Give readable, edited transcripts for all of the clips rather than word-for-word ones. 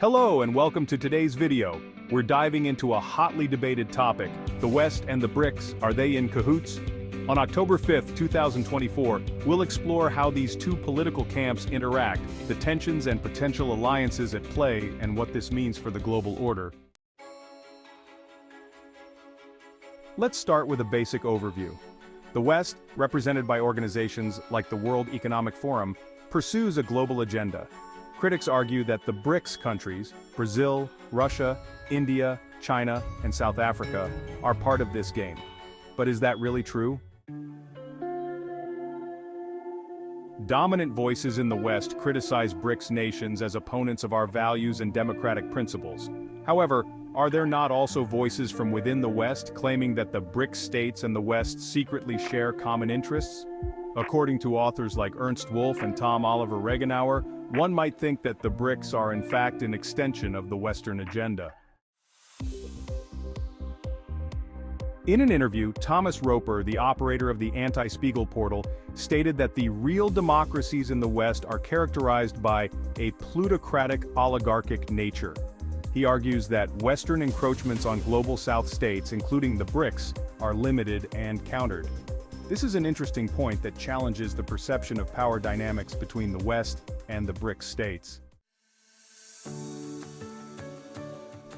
Hello and welcome to today's video. We're diving into a hotly debated topic. The West and the BRICS, are they in cahoots? On October 5, 2024, we'll explore how these two political camps interact, the tensions and potential alliances at play, and what this means for the global order. Let's start with a basic overview. The West, represented by organizations like the World Economic Forum, pursues a global agenda. Critics argue that the BRICS countries, Brazil, Russia, India, China, and South Africa, are part of this game. But is that really true? Dominant voices in the West criticize BRICS nations as opponents of our values and democratic principles. However, are there not also voices from within the West claiming that the BRICS states and the West secretly share common interests? According to authors like Ernst, Wolff, and Tom Oliver Regenauer, one might think that the BRICS are in fact an extension of the Western agenda. In an interview, Thomas Röper, the operator of the Anti-Spiegel portal, stated that the real democracies in the West are characterized by a plutocratic-oligarchic nature. He argues that Western encroachments on global South states, including the BRICS, are limited and countered. This is an interesting point that challenges the perception of power dynamics between the West and the BRICS states.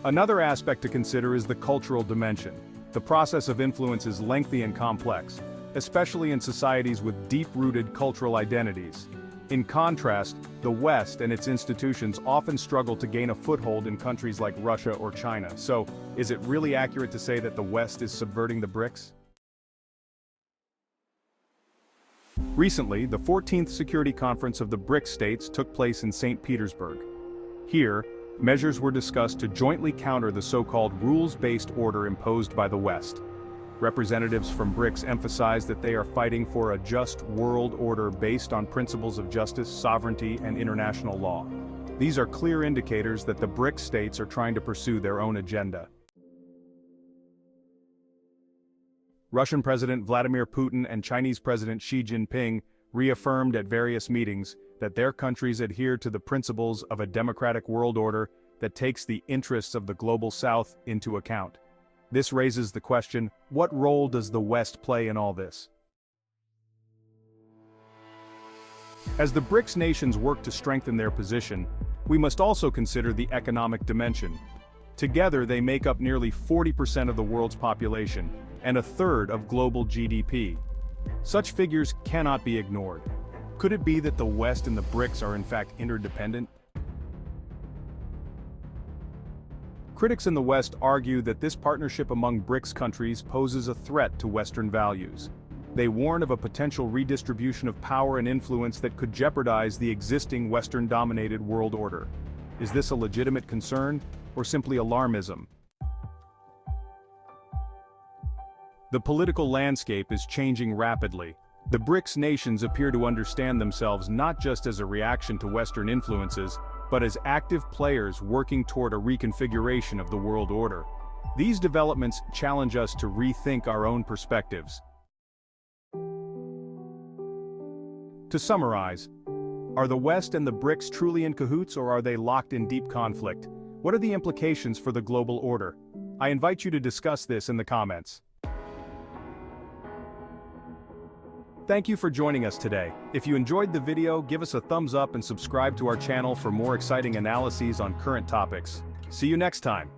Another aspect to consider is the cultural dimension. The process of influence is lengthy and complex, especially in societies with deep-rooted cultural identities. In contrast, the West and its institutions often struggle to gain a foothold in countries like Russia or China. So, is it really accurate to say that the West is subverting the BRICS? Recently, the 14th Security Conference of the BRICS states took place in St. Petersburg. Here, measures were discussed to jointly counter the so-called rules-based order imposed by the West. Representatives from BRICS emphasized that they are fighting for a just world order based on principles of justice, sovereignty, and international law. These are clear indicators that the BRICS states are trying to pursue their own agenda. Russian President Vladimir Putin and Chinese President Xi Jinping reaffirmed at various meetings that their countries adhere to the principles of a democratic world order that takes the interests of the global South into account. This raises the question, what role does the West play in all this? As the BRICS nations work to strengthen their position, we must also consider the economic dimension. Together they make up nearly 40% of the world's population, and a third of global GDP. Such figures cannot be ignored. Could it be that the West and the BRICS are in fact interdependent? Critics in the West argue that this partnership among BRICS countries poses a threat to Western values. They warn of a potential redistribution of power and influence that could jeopardize the existing Western-dominated world order. Is this a legitimate concern, or simply alarmism? The political landscape is changing rapidly. The BRICS nations appear to understand themselves not just as a reaction to Western influences, but as active players working toward a reconfiguration of the world order. These developments challenge us to rethink our own perspectives. To summarize, are the West and the BRICS truly in cahoots, or are they locked in deep conflict? What are the implications for the global order? I invite you to discuss this in the comments. Thank you for joining us today. If you enjoyed the video, give us a thumbs up and subscribe to our channel for more exciting analyses on current topics. See you next time.